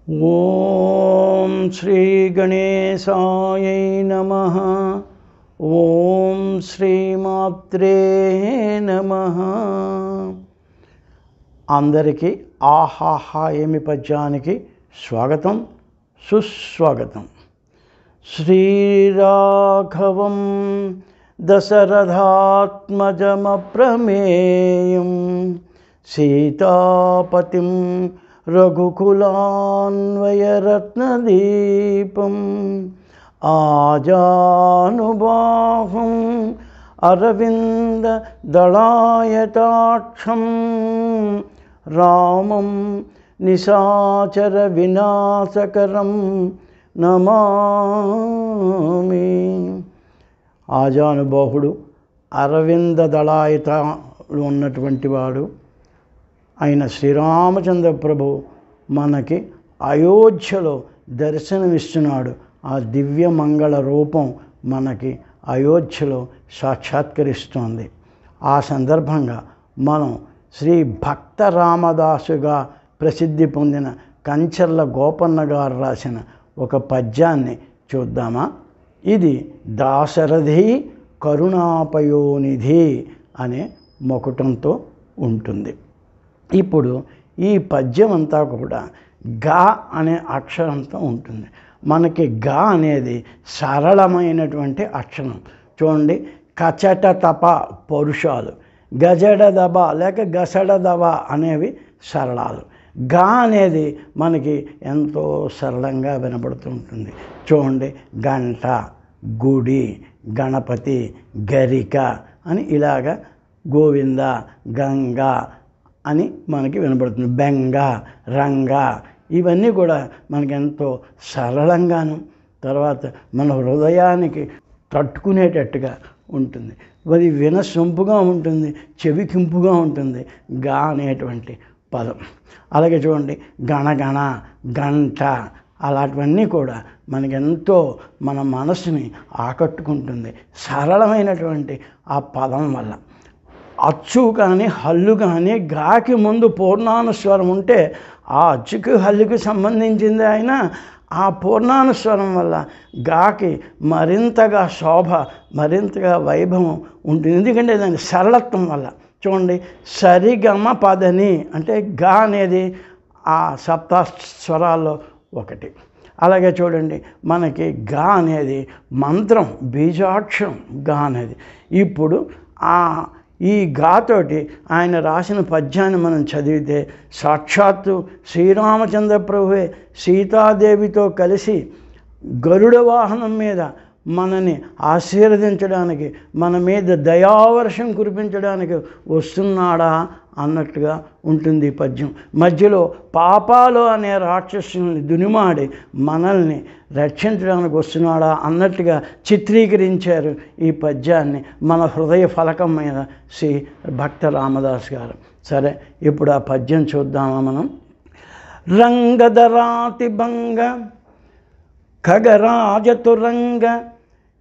ఓం శ్రీ గణేశాయ నమః. ఓం శ్రీమాత్రే నమః. అందరికీ ఆహాహా ఏమి పద్యానికి స్వాగతం, సుస్వాగతం. శ్రీరాఘవం దశరథాత్మజమప్రమేయం సీతాపతిం రఘుకులాన్వయరత్నదీపం ఆజానుబాహుం అరవిందదళాయతాక్షం రామం నిశాచర వినాశకరం నమామి. ఆజానుబాహుడు అరవిందదళాయతాలు ఉన్నటువంటి వాడు అయిన శ్రీరామచంద్ర ప్రభు మనకి అయోధ్యలో దర్శనమిస్తున్నాడు. ఆ దివ్య మంగళ రూపం మనకి అయోధ్యలో సాక్షాత్కరిస్తోంది. ఆ సందర్భంగా మనం శ్రీ భక్త రామదాసుగా ప్రసిద్ధి పొందిన కంచర్ల గోపన్న గారు రాసిన ఒక పద్యాన్ని చూద్దామా? ఇది దాశరథి కరుణాపయోనిధి అనే మొకటంతో ఉంటుంది. ఇప్పుడు ఈ పద్యం అంతా కూడా గా అనే అక్షరంతో ఉంటుంది. మనకి గా అనేది సరళమైనటువంటి అక్షరం. చూడండి, కచట తప పౌరుషాలు, గజడ దబ లేక గసడ దబ అనేవి సరళాలు. గా అనేది మనకి ఎంతో సరళంగా వినబడుతూ ఉంటుంది. చూడండి, గంట, గుడి, గణపతి, గరిక అని ఇలాగా గోవింద, గంగ అని మనకి వినబడుతుంది. బెంగ, రంగ ఇవన్నీ కూడా మనకి ఎంతో సరళంగాను తర్వాత మన హృదయానికి తట్టుకునేటట్టుగా ఉంటుంది. అది వినసొంపుగా ఉంటుంది, చెవికింపుగా ఉంటుంది గా అనేటువంటి పదం. అలాగే చూడండి, గణగణ, గంట అలాంటివన్నీ కూడా మనకెంతో మన మనసుని ఆకట్టుకుంటుంది సరళమైనటువంటి ఆ పదం వల్ల. అచ్చు కానీ హల్లు కానీ గాకి ముందు పూర్ణానుస్వరం ఉంటే ఆ అచ్చుకి హల్లుకి సంబంధించింది అయినా ఆ పూర్ణానుస్వరం వల్ల గాకి మరింతగా శోభ, మరింతగా వైభవం ఉంటుంది. ఎందుకంటే దాని సరళత్వం వల్ల. చూడండి, సరిగమ పదని అంటే గా అనేది ఆ సప్తస్వరాల్లో ఒకటి. అలాగే చూడండి, మనకి గా అనేది మంత్రం, బీజాక్షరం గా అనేది. ఇప్పుడు ఈ గాతోటి ఆయన రాసిన పద్యాన్ని మనం చదివితే సాక్షాత్తు శ్రీరామచంద్ర ప్రభువే సీతాదేవితో కలిసి గరుడ వాహనం మీద మనని ఆశీర్వదించడానికి, మన మీద దయావర్షం కురిపించడానికి వస్తున్నాడా అన్నట్టుగా ఉంటుంది ఈ పద్యం. మధ్యలో పాపాలు అనే రాక్షసుని దునిమాడి మనల్ని రక్షించడానికి వస్తున్నాడా అన్నట్టుగా చిత్రీకరించారు ఈ పద్యాన్ని మన హృదయ ఫలకం మీద శ్రీ భక్త రామదాస్ గారు. సరే, ఇప్పుడు ఆ పద్యం చూద్దామా మనం? రంగధరాతి భంగ ఖగరాజతురంగ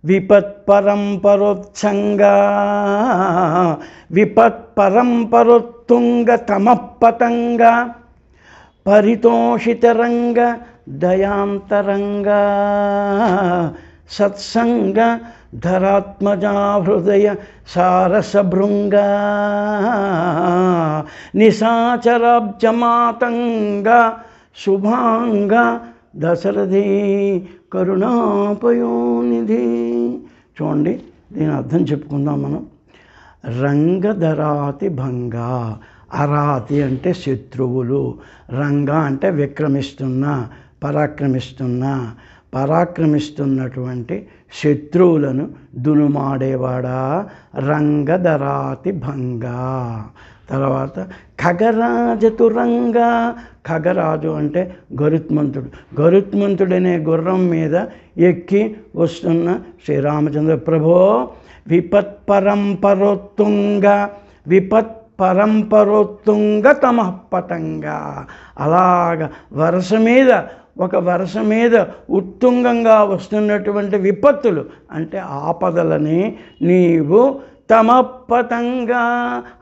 విపత్పరంపరోత్సంగ విపత్పరంపరోత్తుంగ తమపతంగ పరితోషితరంగ దయాంతరంగ సత్సంగ ధరాత్మజా హృదయ సారసభృంగ నిశాచరాబ్జమాతంగ శుభాంగ దశరథి కరుణాపయోనిధి. చూడండి, దీని అర్థం చెప్పుకుందాం మనం. రంగధరాతి భంగ, అరాతి అంటే శత్రువులు, రంగ అంటే పరాక్రమిస్తున్నటువంటి శత్రువులను దునుమాడేవాడా రంగధరాతి భంగ. తర్వాత ఖగరాజతురంగ, ఖగరాజు అంటే గరుత్మంతుడు. గరుత్మంతుడనే గుర్రం మీద ఎక్కి వస్తున్న శ్రీరామచంద్ర ప్రభో విపత్పరంపరోత్తుంగ తమఃపతంగ. అలాగ వరుస మీద ఉత్తుంగంగా వస్తున్నటువంటి విపత్తులు అంటే ఆపదలని నీవు తమపతంగా,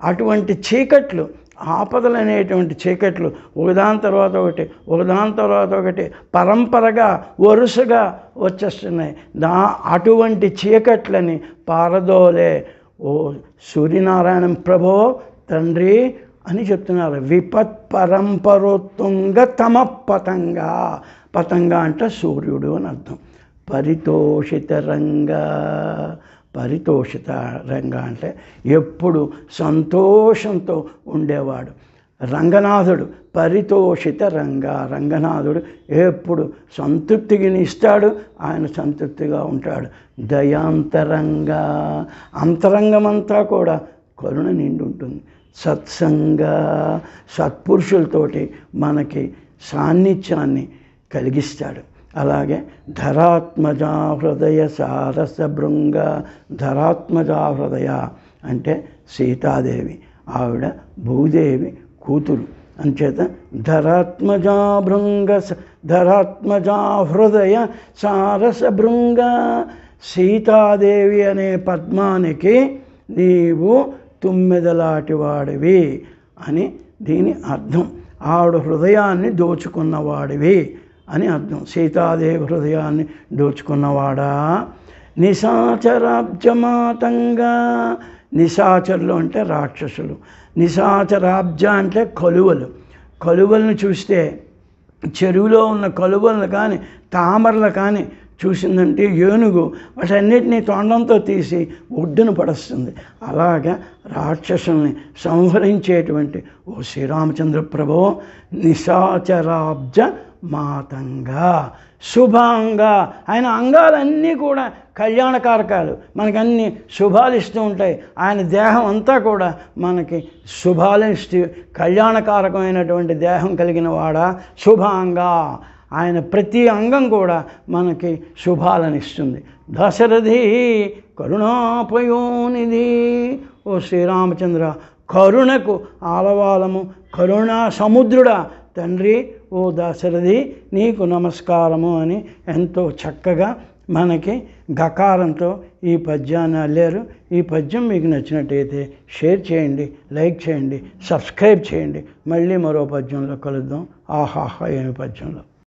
అటువంటి చీకట్లు ఆపదలు అనేటువంటి చీకట్లు ఒకదాని తర్వాత ఒకటి ఒకదాని తర్వాత ఒకటి పరంపరగా వరుసగా వచ్చేస్తున్నాయి. అటువంటి చీకట్లని పారదోలే ఓ సూర్యనారాయణ ప్రభో తండ్రి అని చెప్తున్నారు. విపత్ పరంపరోత్తుంగ తమ పతంగా. పతంగా అంటే సూర్యుడు అని అర్థం. పరితోషిత రంగా. పరితోషిత రంగా అంటే ఎప్పుడు సంతోషంతో ఉండేవాడు. రంగనాథుడు పరితోషిత రంగా. రంగనాథుడు ఎప్పుడు సంతృప్తిని ఇస్తాడు, ఆయన సంతృప్తిగా ఉంటాడు. దయాంతరంగా. అంతరంగమంతా కూడా కరుణ నిండి ఉంటుంది. సత్సంగా. సత్పురుషులతోటి మనకి సాన్నిధ్యాన్ని కలిగిస్తాడు. అలాగే ధరాత్మజా హృదయ సారస భృంగ. ధరాత్మజా హృదయ అంటే సీతాదేవి, ఆవిడ భూదేవి కూతురు. అంచేత ధరాత్మజా భృంగ ధరాత్మజా హృదయ సారస భృంగ. సీతాదేవి అనే పద్మానికి నీవు తుమ్మెదలాంటి వాడివి అని దీని అర్థం. ఆవిడ హృదయాన్ని దోచుకున్నవాడివి అని అర్థం. సీతాదేవి హృదయాన్ని దోచుకున్నవాడా. నిశాచరాబ్జమాతంగా. నిశాచరులు అంటే రాక్షసులు. నిశాచరాబ్జ అంటే కలువలు. కలువలను చూస్తే చెరువులో ఉన్న కలువలను కానీ తామరలు కానీ చూసిందంటే ఏనుగు వాటన్నిటినీ తొండంతో తీసి ఒడ్డున పడేస్తుంది. అలాగా రాక్షసుల్ని సంహరించేటువంటి ఓ శ్రీరామచంద్ర ప్రభు నిశాచరాబ్జ మాతంగా. శుభంగా. ఆయన అంగాలన్నీ కూడా కళ్యాణకారకాలు, మనకన్నీ శుభాలు ఇస్తూ ఉంటాయి. ఆయన దేహం అంతా కూడా మనకి శుభాలను ఇస్తూ కళ్యాణకారకమైనటువంటి దేహం కలిగిన వాడా. శుభంగా. ఆయన ప్రతి అంగం కూడా మనకి శుభాలను ఇస్తుంది. దశరథి కరుణాపయోనిధి. ఓ శ్రీరామచంద్ర కరుణకు ఆలవాలము, కరుణా సముద్రుడా తండ్రి ఓ దశరథి నీకు నమస్కారము అని ఎంతో చక్కగా మనకి గకారంతో ఈ పద్యాన్ని అల్లారు. ఈ పద్యం మీకు నచ్చినట్టయితే షేర్ చేయండి, లైక్ చేయండి, సబ్స్క్రైబ్ చేయండి. మళ్ళీ మరో పద్యంలో కలుద్దాం. ఆహాహా ఏమి పద్యంలో.